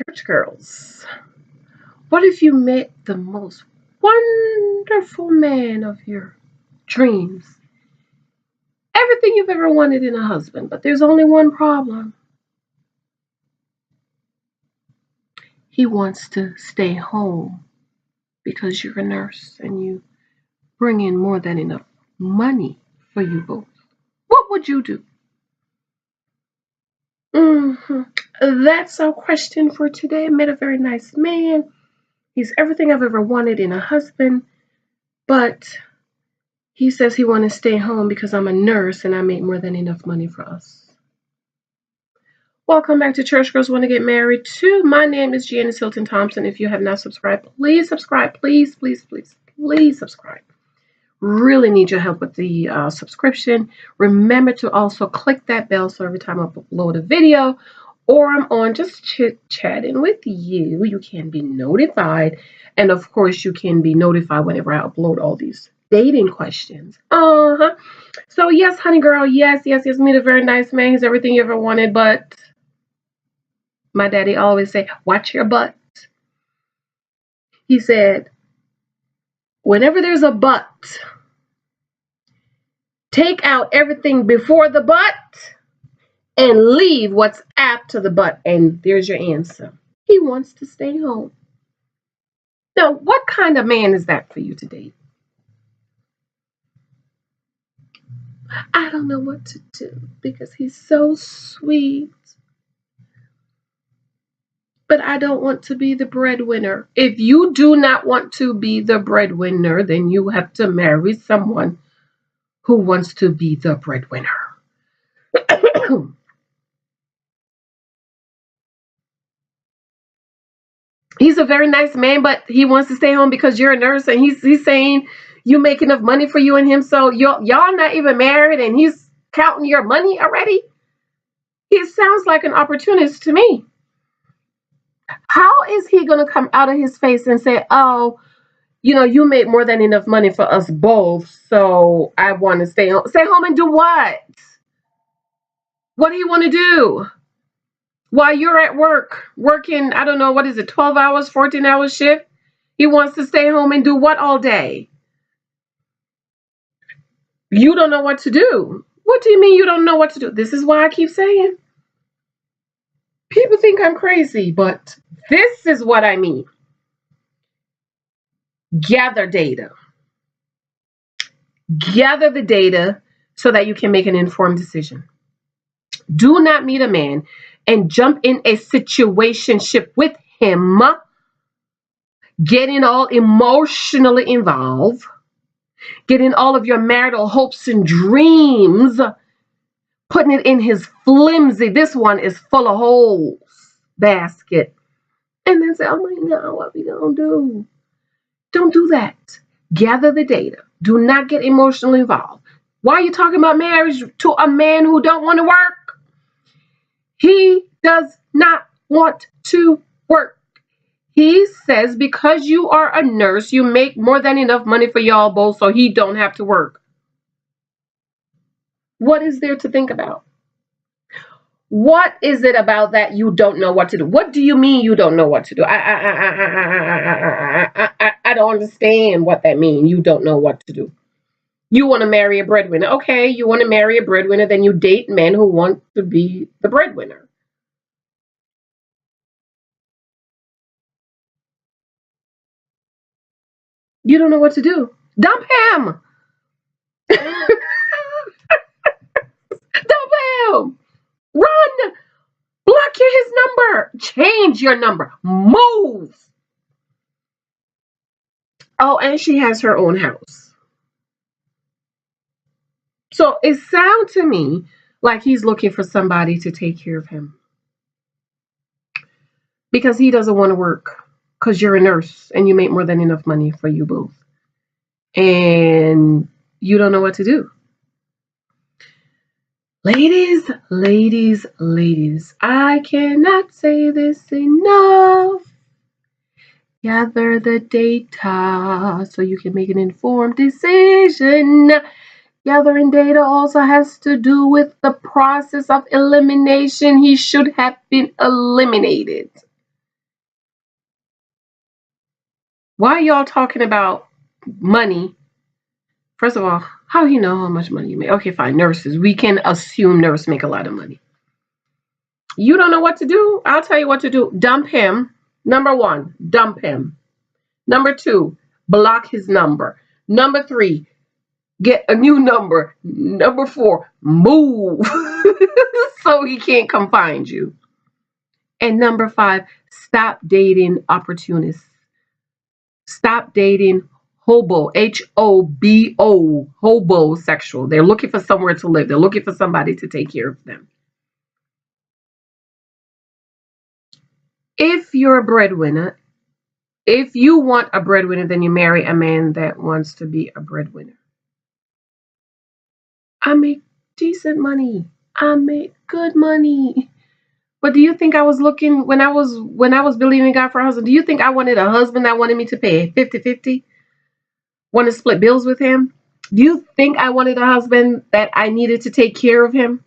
Church girls, what if you met the most wonderful man of your dreams? Everything you've ever wanted in a husband, but there's only one problem. He wants to stay home because you're a nurse and you bring in more than enough money for you both. What would you do? hmm That's our question for today. I met a very nice man. He's everything I've ever wanted in a husband, but he says he wants to stay home because I'm a nurse and I make more than enough money for us. Welcome back to Church Girls Want to Get Married Too. My name is Janice Hilton Thompson. If you have not subscribed, please subscribe. Please, please, please, please subscribe. Really need your help with the subscription. Remember to also click that bell so every time I upload a video or I'm on just chit-chatting with you, you can be notified. And of course, you can be notified whenever I upload all these dating questions. So yes, honey girl, yes, meet a very nice man. He's everything you ever wanted, but my daddy always say, watch your butt. He said, whenever there's a but, take out everything before the but and leave what's after the but. And there's your answer. He wants to stay home. Now, what kind of man is that for you to date? I don't know what to do because he's so sweet. But I don't want to be the breadwinner. If you do not want to be the breadwinner, then you have to marry someone who wants to be the breadwinner. He's a very nice man, but he wants to stay home because you're a nurse, and he's saying you make enough money for you and him, so y'all not even married, and he's counting your money already. He sounds like an opportunist to me. How is he going to come out of his face and say, "Oh, you make more than enough money for us both, so I want to stay home"? Stay home and do what? What do you want to do? While you're at work, working, I don't know, what is it, 12 hours, 14 hours shift? He wants to stay home and do what all day? You don't know what to do. What do you mean you don't know what to do? This is why I keep saying, people think I'm crazy, but this is what I mean. Gather data. Gather the data so that you can make an informed decision. Do not meet a man and jump in a situationship with him, getting all emotionally involved, getting all of your marital hopes and dreams, putting it in his flimsy, this one is full of holes, basket, and then say, oh my God, what we gonna do? Don't do that. Gather the data. Do not get emotionally involved. Why are you talking about marriage to a man who don't want to work? He does not want to work. He says because you are a nurse, you make more than enough money for y'all both, so he don't have to work. What is there to think about? What is it about that you don't know what to do? What do you mean you don't know what to do? I don't understand what that means. You don't know what to do. You want to marry a breadwinner. Okay, you want to marry a breadwinner, then you date men who want to be the breadwinner. You don't know what to do. Dump him. Dump him. Run. Block his number. Change your number. Move. Oh, and she has her own house. So it sounds to me like he's looking for somebody to take care of him because he doesn't want to work because you're a nurse and you make more than enough money for you both. And you don't know what to do. Ladies, ladies, ladies, I cannot say this enough. Gather the data so you can make an informed decision. Gathering data also has to do with the process of elimination. He should have been eliminated. Why y'all talking about money? First of all, how you know how much money you make? Okay, fine. Nurses. We can assume nurses make a lot of money. You don't know what to do? I'll tell you what to do. Dump him. Number one, dump him. Number two, block his number. Number three, get a new number. Number four, move so he can't come find you. And number five, stop dating opportunists. Stop dating hobo, hobosexual. They're looking for somewhere to live. They're looking for somebody to take care of them. If you're a breadwinner, if you want a breadwinner, then you marry a man that wants to be a breadwinner. I make decent money. I make good money. But do you think I was looking when I was believing God for a husband? Do you think I wanted a husband that wanted me to pay 50-50? Want to split bills with him? Do you think I wanted a husband that I needed to take care of him?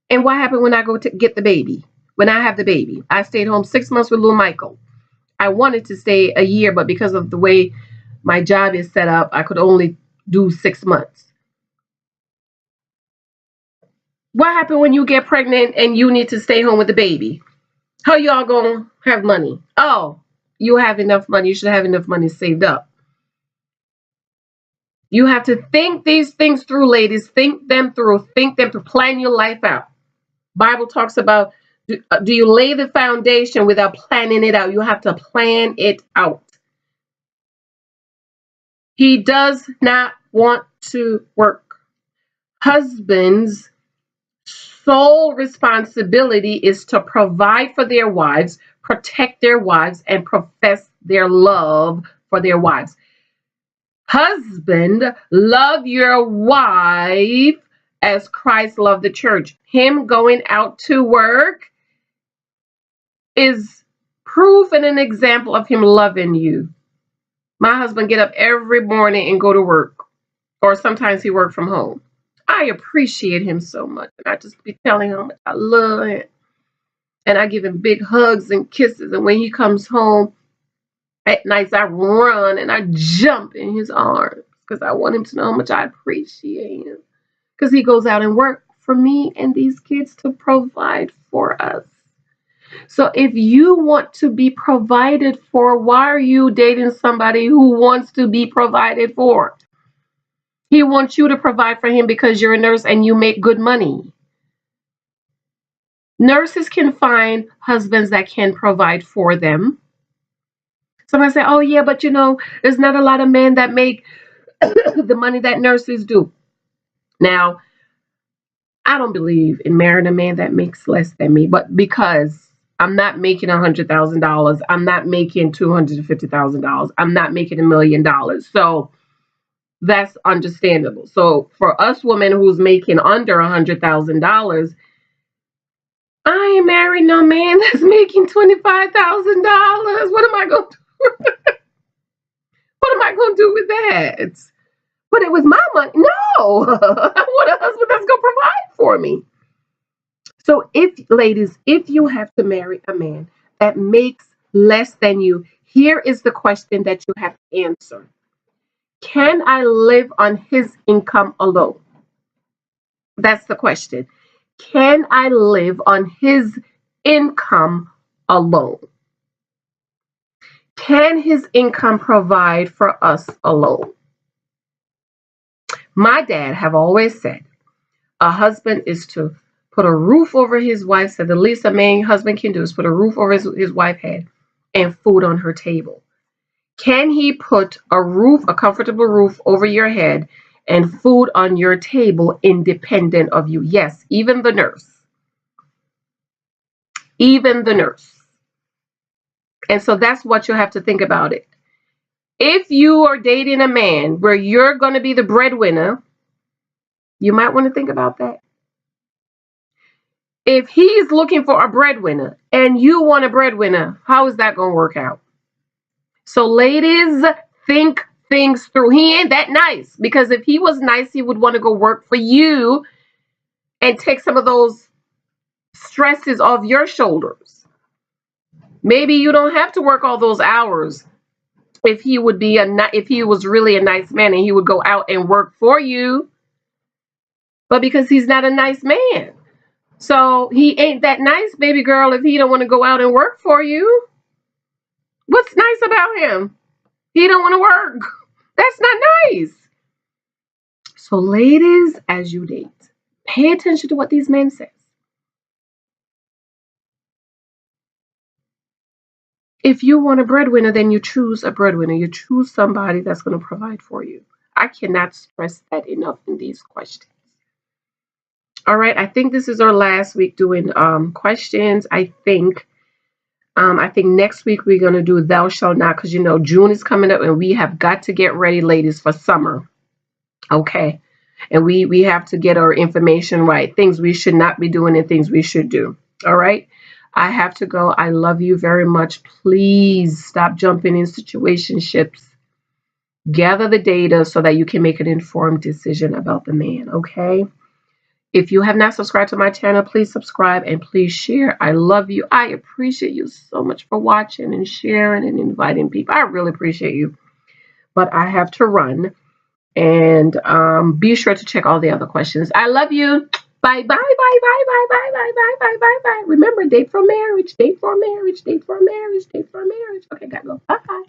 And what happened when I go to get the baby? When I have the baby, I stayed home 6 months with little Michael. I wanted to stay a year, but because of the way my job is set up, I could only do 6 months. What happened when you get pregnant and you need to stay home with the baby? How y'all gonna have money? Oh, you have enough money. You should have enough money saved up. You have to think these things through, ladies. Think them through. Think them through. Plan your life out. Bible talks about do you lay the foundation without planning it out? You have to plan it out. He does not want to work. Husbands' sole responsibility is to provide for their wives, protect their wives, and profess their love for their wives. Husband, love your wife as Christ loved the church. Him going out to work is proof and an example of him loving you. My husband get up every morning and go to work, or sometimes he work from home. I appreciate him so much, and I just be telling him how much I love him, and I give him big hugs and kisses. And when he comes home at nights, I run and I jump in his arms because I want him to know how much I appreciate him. Because he goes out and work for me and these kids to provide for us. So if you want to be provided for, why are you dating somebody who wants to be provided for? He wants you to provide for him because you're a nurse and you make good money. Nurses can find husbands that can provide for them. Somebody say, oh yeah, but there's not a lot of men that make the money that nurses do. Now, I don't believe in marrying a man that makes less than me, but because I'm not making $100,000, I'm not making $250,000, I'm not making $1 million. So that's understandable. So for us women who's making under $100,000, I ain't married no man that's making $25,000. What am I going to do? What am I going to do with that? But it was my money. No, I want a husband that's going to provide for me. So ladies, if you have to marry a man that makes less than you, here is the question that you have to answer. Can I live on his income alone? That's the question. Can I live on his income alone? Can his income provide for us alone? My dad have always said a husband is to put a roof over his wife. So the least a man husband can do is put a roof over his wife's head and food on her table. Can he put a comfortable roof over your head and food on your table independent of you? Yes, even the nurse. Even the nurse. And so that's what you have to think about it. If you are dating a man where you're going to be the breadwinner, you might want to think about that. If he's looking for a breadwinner and you want a breadwinner, how is that going to work out? So ladies, think things through. He ain't that nice, because if he was nice, he would want to go work for you and take some of those stresses off your shoulders. Maybe you don't have to work all those hours if he would be if he was really a nice man and he would go out and work for you, but because he's not a nice man. So he ain't that nice, baby girl, if he don't want to go out and work for you. What's nice about him? He don't want to work. That's not nice. So ladies, as you date, pay attention to what these men say. If you want a breadwinner, then you choose a breadwinner. You choose somebody that's going to provide for you. I cannot stress that enough in these questions. All right, I think this is our last week doing questions. I think next week we're gonna do thou shalt not, because you know June is coming up and we have got to get ready, ladies, for summer. Okay. And we have to get our information right. Things we should not be doing and things we should do. All right. I have to go. I love you very much. Please stop jumping in situationships. Gather the data so that you can make an informed decision about the man. Okay. If you have not subscribed to my channel, please subscribe and please share. I love you. I appreciate you so much for watching and sharing and inviting people. I really appreciate you. But I have to run. And be sure to check all the other questions. I love you. Bye, bye, bye, bye, bye, bye, bye, bye, bye, bye, bye. Remember, date for marriage, date for marriage, date for marriage, date for marriage. Okay, gotta go. Bye.